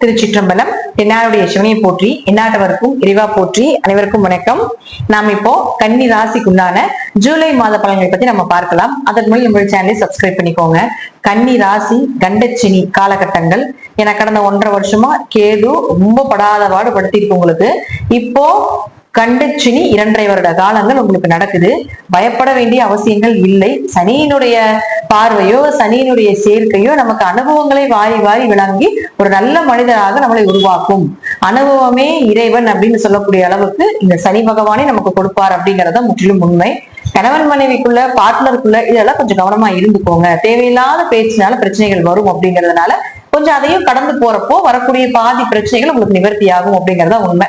திருச்சிற்றம்பலம். என்னாருடைய சிவனையை போற்றி, எந்நாட்டவருக்கும் இறைவா போற்றி. அனைவருக்கும் வணக்கம். நாம் இப்போ கன்னி ராசிக்குண்டான ஜூலை மாத பலன்களை பத்தி நம்ம பார்க்கலாம். அதற்கு முன்னாடி நம்மளுடைய சேனலை சப்ஸ்கிரைப் பண்ணிக்கோங்க. கன்னி ராசி கண்டச்சினி காலகட்டங்கள் என கடந்த 1.5 வருஷமா கேது ரொம்ப படாத பாடு படுத்திருக்கு உங்களுக்கு. இப்போ கண்டச்சினி 2.5 வருட காலங்கள் உங்களுக்கு நடக்குது. பயப்பட வேண்டிய அவசியங்கள் இல்லை. சனியினுடைய பார்வையோ சனியினுடைய சேர்க்கையோ நமக்கு அனுபவங்களை வாரி வாரி விளங்கி ஒரு நல்ல மனிதராக நம்மளை உருவாக்கும். அனுபவமே இறைவன் அப்படின்னு சொல்லக்கூடிய அளவுக்கு இந்த சனி பகவானே நமக்கு கொடுப்பார் அப்படிங்கறத முற்றிலும் உண்மை. கணவன் மனைவிக்குள்ள பார்ட்னருக்குள்ள இதெல்லாம் கொஞ்சம் கவனமா இருந்துக்கோங்க. தேவையில்லாத பேச்சினால பிரச்சனைகள் வரும் அப்படிங்கறதுனால கொஞ்சம் அதையும் கடந்து போறப்போ வரக்கூடிய பாதி பிரச்சனைகள் உங்களுக்கு நிவர்த்தி ஆகும் அப்படிங்கறத உண்மை.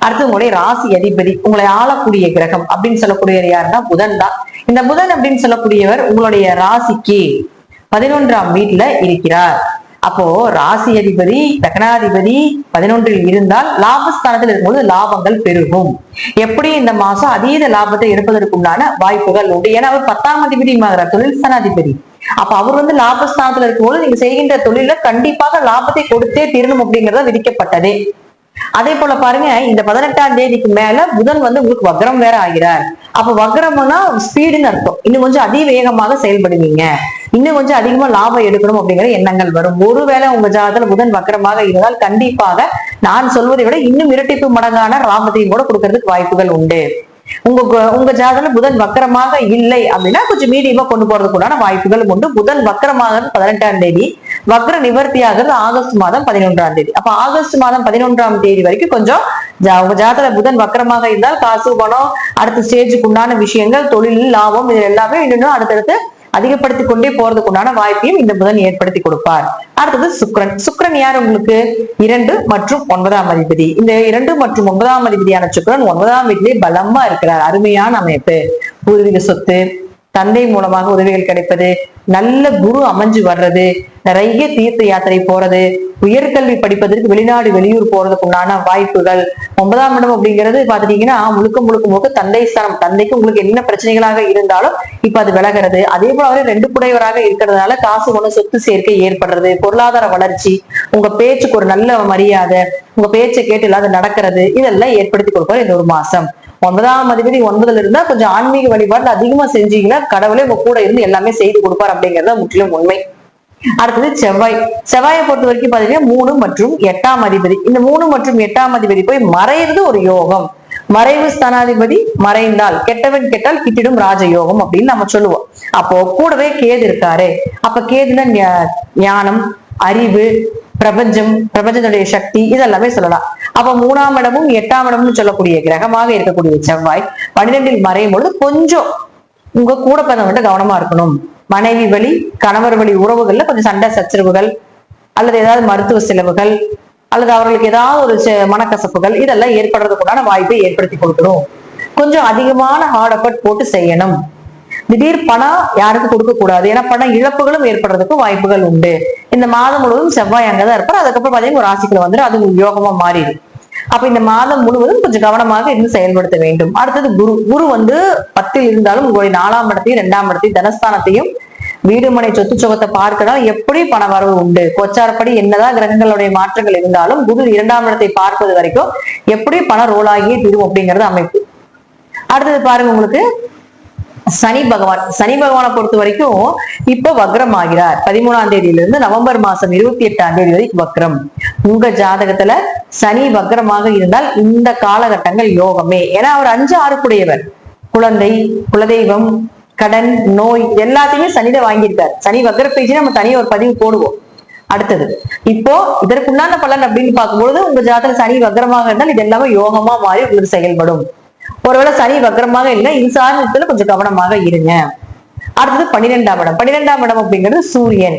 அடுத்து உங்களுடைய ராசி அதிபதி, உங்களை ஆளக்கூடிய கிரகம் அப்படின்னு சொல்லக்கூடியவர் யாருன்னா புதன் தான். இந்த புதன் அப்படின்னு சொல்லக்கூடியவர் உங்களுடைய ராசிக்கு 11ஆம் வீட்டுல இருக்கிறார். அப்போ ராசி அதிபதி லக்னாதிபதி 11இல் இருந்தால் லாபஸ்தானத்தில் இருக்கும்போது லாபங்கள் பெருகும். எப்படி இந்த மாசம் அதீத லாபத்தை எடுப்பதற்குண்டான வாய்ப்புகள் உண்டு. ஏன்னா அவர் 10ஆம் அதிபதி தொழில் ஸ்தானாதிபதி. அப்ப அவர் லாபஸ்தானத்துல இருக்கும்போது நீங்க செய்கின்ற தொழில கண்டிப்பாக லாபத்தை கொடுத்தே தீரணும் அப்படிங்கறத விதிக்கப்பட்டதே. அதே போல பாருங்க, இந்த 18ஆம் தேதிக்கு மேல புதன் உங்களுக்கு வக்ரம் வேற ஆகிறார். அப்ப வக்ரம்னா ஸ்பீடுன்னு அர்த்தம். இன்னும் கொஞ்சம் அதிவேகமாக செயல்படுவீங்க, இன்னும் கொஞ்சம் அதிகமா லாபம் எடுக்கணும் அப்படிங்கிற எண்ணங்கள் வரும். ஒருவேளை உங்க ஜாதகத்துல புதன் வக்ரமாக இருந்தால் கண்டிப்பாக நான் சொல்வதை விட இன்னும் இரட்டிப்பு மடங்கான லாபத்தையும் கூட கொடுக்கறதுக்கு வாய்ப்புகள் உண்டு. உங்க ஜாதகத்துல புதன் வக்கரமாக இல்லை அப்படின்னா கொஞ்சம் மீடியமா கொண்டு போறதுக்குண்டான வாய்ப்புகள் உண்டு. புதன் வக்கரமாகிறது 18ஆம் தேதி, வக்ர நிவர்த்தி ஆகிறது ஆகஸ்ட் மாதம் 11ஆம் தேதி. அப்ப ஆகஸ்ட் மாதம் 11ஆம் தேதி வரைக்கும் கொஞ்சம் உங்க ஜாதகத்துல புதன் வக்கரமாக இருந்தால் காசு பணம் அடுத்த ஸ்டேஜுக்கு உண்டான விஷயங்கள் தொழில் லாபம் இது எல்லாமே இன்னும் அடுத்தடுத்து அதிகப்படுத்தி கொண்டே போறதுக்குண்டான வாய்ப்பையும் இந்த புதன் ஏற்படுத்தி கொடுப்பார். அடுத்தது சுக்கிரன். சுக்கிரன் யார் உங்களுக்கு 2 மற்றும் 9ஆம் அதிபதி. இந்த 2 மற்றும் 9ஆம் அதிபதியான சுக்கிரன் 9ஆம் வீட்டிலே பலமா இருக்கிறார். அருமையான அமைப்பு. பூர்வீக சொத்து, தந்தை மூலமாக உதவிகள் கிடைப்பது, நல்ல குரு அமைஞ்சு வர்றது, நிறைய தீர்த்த யாத்திரை போறது, உயர்கல்வி படிப்பதற்கு வெளிநாடு வெளியூர் போறதுக்கு உண்டான வாய்ப்புகள். 9ஆம் இடம் அப்படிங்கிறது பாத்துட்டீங்கன்னா முழுக்க தந்தை ஸ்தானம். தந்தைக்கு உங்களுக்கு என்ன பிரச்சனைகளாக இருந்தாலும் இப்ப அது விலகிறது. அதே போல அவரே 2 குடையவராக இருக்கிறதுனால காசு ஒண்ணு சொத்து சேர்க்கை ஏற்படுறது, பொருளாதார வளர்ச்சி, உங்க பேச்சுக்கு ஒரு நல்ல மரியாதை, உங்க பேச்சை கேட்டு இல்லாத நடக்கிறது, இதெல்லாம் ஏற்படுத்தி கொடுப்பாரு இந்த ஒரு மாசம். 9ஆம் அதிபதி 9ல இருந்தா கொஞ்சம் ஆன்மீக வழிபாடு அதிகமா செஞ்சீங்கன்னா கடவுளே உங்க கூட இருந்து எல்லாமே செய்து கொடுப்பார் அப்படிங்கறத முற்றிலும் உண்மை. அடுத்தது செவ்வாய். செவ்வாயை பொறுத்த வரைக்கும் பாத்தீங்கன்னா 3 மற்றும் 8ஆம் அதிபதி. இந்த 3 மற்றும் 8ஆம் அதிபதி போய் மறைறது ஒரு யோகம். மறைவு ஸ்தானாதிபதி மறைந்தால் கெட்டவன் கெட்டால் கிட்டிடும் ராஜயோகம் அப்படின்னு நம்ம சொல்லுவோம். அப்போ கூடவே கேது இருக்காரு. அப்ப கேதுல ஞானம், அறிவு, பிரபஞ்சத்துடைய சக்தி இதெல்லாமே சொல்லலாம். அப்ப 3ஆம் இடமும் 8ஆம் இடமும் சொல்லக்கூடிய கிரகமாக இருக்கக்கூடிய செவ்வாய் 12இல் மறையும் பொழுது கொஞ்சம் உங்க கூட பிறந்தவங்கிட்ட கவனமா இருக்கணும். மனைவி வழி கணவர் வழி உறவுகள்ல கொஞ்சம் சண்டை சச்சரவுகள் அல்லது ஏதாவது மருத்துவ செலவுகள் அல்லது அவர்களுக்கு ஏதாவது ஒரு மனக்கசப்புகள் இதெல்லாம் ஏற்படுறதுக்குண்டான வாய்ப்பை ஏற்படுத்தி கொடுக்கணும். கொஞ்சம் அதிகமான ஹார்ட் எஃபர்ட் போட்டு செய்யணும். திடீர் பணம் யாருக்கு கொடுக்க கூடாது. ஏன்னா பண இழப்புகளும் ஏற்படுறதுக்கு வாய்ப்புகள் உண்டு. இந்த மாதம் முழுவதும் செவ்வாய் அங்கதான் இருப்பார். அதுக்கப்புறம் பாத்தீங்கன்னா ஒரு ராசிக்குள்ள வந்துடும், அது உங்களுக்கு யோகமா மாறிடும். அப்ப இந்த மாதம் முழுவதும் கொஞ்சம் கவனமாக இருந்து செயல்படுத்த வேண்டும். அடுத்தது குரு. குரு 10ல் இருந்தாலும் உங்களுடைய 4ஆம் இடத்தையும் 2ஆம் இடத்தையும் தனஸ்தானத்தையும் வீடு மனை சொத்து சுகத்தை பார்க்கணும். எப்படி பண வரவு உண்டு. கோச்சாரப்படி என்னதான் கிரகங்களுடைய மாற்றங்கள் இருந்தாலும் குரு 2ஆம் இடத்தை பார்ப்பது வரைக்கும் எப்படி பணம் ரோல் ஆகியே தீரும் அப்படிங்கிறது அமைப்பு. அடுத்தது பாருங்க, உங்களுக்கு சனி பகவான். சனி பகவானை பொறுத்த வரைக்கும் இப்ப வக்ரம் ஆகிறார். 13ஆம் தேதியிலிருந்து நவம்பர் மாசம் 28ஆம் தேதி வரைக்கும் வக்ரம். உங்க ஜாதகத்துல சனி வக்ரமாக இருந்தால் இந்த காலகட்டங்கள் யோகமே. ஏன்னா அவர் 5, 6 குடையவர். குழந்தை, குலதெய்வம், கடன், நோய் எல்லாத்தையுமே சனிதான் வாங்கியிருக்காரு. சனி வக்ர பேச்சு நம்ம தனியா ஒரு பதிவு போடுவோம். அடுத்தது இப்போ இதற்குண்டான பலன் அப்படின்னு பார்க்கும்பொழுது உங்க ஜாதகத்துல சனி வக்ரமாக இருந்தால் இது எல்லாமே யோகமா மாறி உங்களுக்கு செயல்படும். ஒருவேளை சனி வக்ரமாக இல்லை, இது சார்ந்தத்துல கொஞ்சம் கவனமாக இருங்க. அடுத்தது 12ஆம் இடம். 12ஆம் இடம் அப்படிங்கிறது சூரியன்.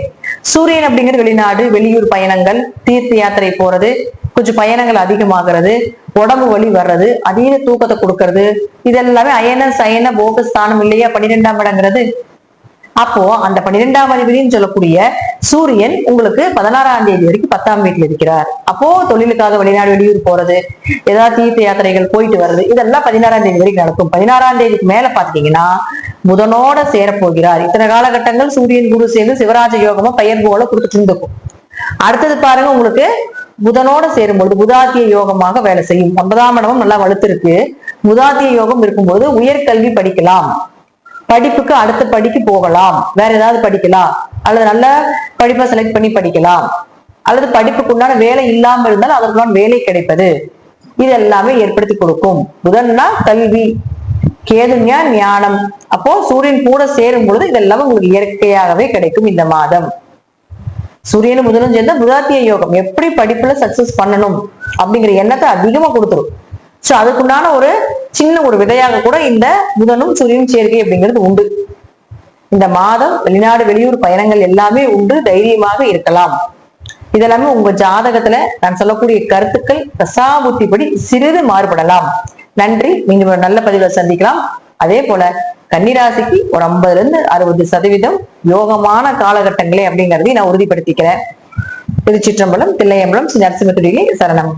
சூரியன் அப்படிங்கிறது வெளிநாடு வெளியூர் பயணங்கள், தீர்த்த யாத்திரை போறது, கொஞ்சம் பயணங்கள் அதிகமாகிறது, உடம்பு வலி வர்றது, அதீத தூக்கத்தை கொடுக்கறது, இதெல்லாமே அயன சயன போக ஸ்தானம் இல்லையா 12ஆம் இடங்கிறது. அப்போ அந்த 12ஆம் அதிபதினு சொல்லக்கூடிய சூரியன் உங்களுக்கு 16ஆம் தேதி வரைக்கும் 10ஆம் வீட்டுல இருக்கிறார். அப்போ தொழிலுக்காக வெளிநாடு வெளியூர் போறது, ஏதாவது தீர்த்த யாத்திரைகள் போயிட்டு வர்றது, இதெல்லாம் 16ஆம் தேதி வரைக்கும் நடக்கும். 16ஆம் தேதிக்கு மேல பாத்தீங்கன்னா புதனோட சேரப்போகிறார். இத்தனை காலகட்டங்கள் சூரியன் குரு சேர்ந்து சிவராஜ யோகமா பெயர் போல கொடுத்துட்டு இருந்துக்கும். அடுத்தது பாருங்க, உங்களுக்கு புதனோட சேரும்பொழுது புதாத்திய யோகமாக வேலை செய்யும். 9ஆம் இடமும் நல்லா வலுத்திருக்கு. புதாத்திய யோகம் இருக்கும்போது உயர்கல்வி படிக்கலாம், படிப்புக்கு அடுத்த படிக்கு போகலாம், வேற ஏதாவது படிக்கலாம், அல்லது நல்ல படிப்பை செலக்ட் பண்ணி படிக்கலாம், அல்லது படிப்புக்குண்டான வேலை இல்லாம இருந்தால் அதற்குண்டான வேலை கிடைப்பது, இது எல்லாமே ஏற்படுத்தி கொடுக்கும். புதன்னா கல்வி, கேதுங்க ஞானம். அப்போ சூரியன் கூட சேரும் பொழுது இதெல்லாம் உங்களுக்கு இயற்கையாகவே கிடைக்கும். இந்த மாதம் சூரியனும் புதனும் சேர்ந்த புதாத்திய யோகம் எப்படி படிப்புல சக்சஸ் பண்ணணும் அப்படிங்கிற எண்ணத்தை அதிகமா கொடுத்துரும். சோ அதுக்குண்டான ஒரு சின்ன ஒரு விதையாக கூட இந்த புதனும் சூரியனும் சேர்க்கை அப்படிங்கிறது உண்டு. இந்த மாதம் வெளிநாடு வெளியூர் பயணங்கள் எல்லாமே உண்டு. தைரியமாக இருக்கலாம். இதெல்லாமே உங்க ஜாதகத்துல நான் சொல்லக்கூடிய கருத்துக்கள் தசாபுத்திப்படி சிறிது மாறுபடலாம். நன்றி. மீண்டும் ஒரு நல்ல பதிவில் சந்திக்கலாம். அதே போல கன்னிராசிக்கு ஒரு 50-60% யோகமான காலகட்டங்களே அப்படிங்கறதையும் நான் உறுதிப்படுத்திக்கிறேன். திருச்சிற்றம்பலம், தில்லையம்பலம், ஸ்ரீ நரசிம்மத்துடியிலே சரணம்.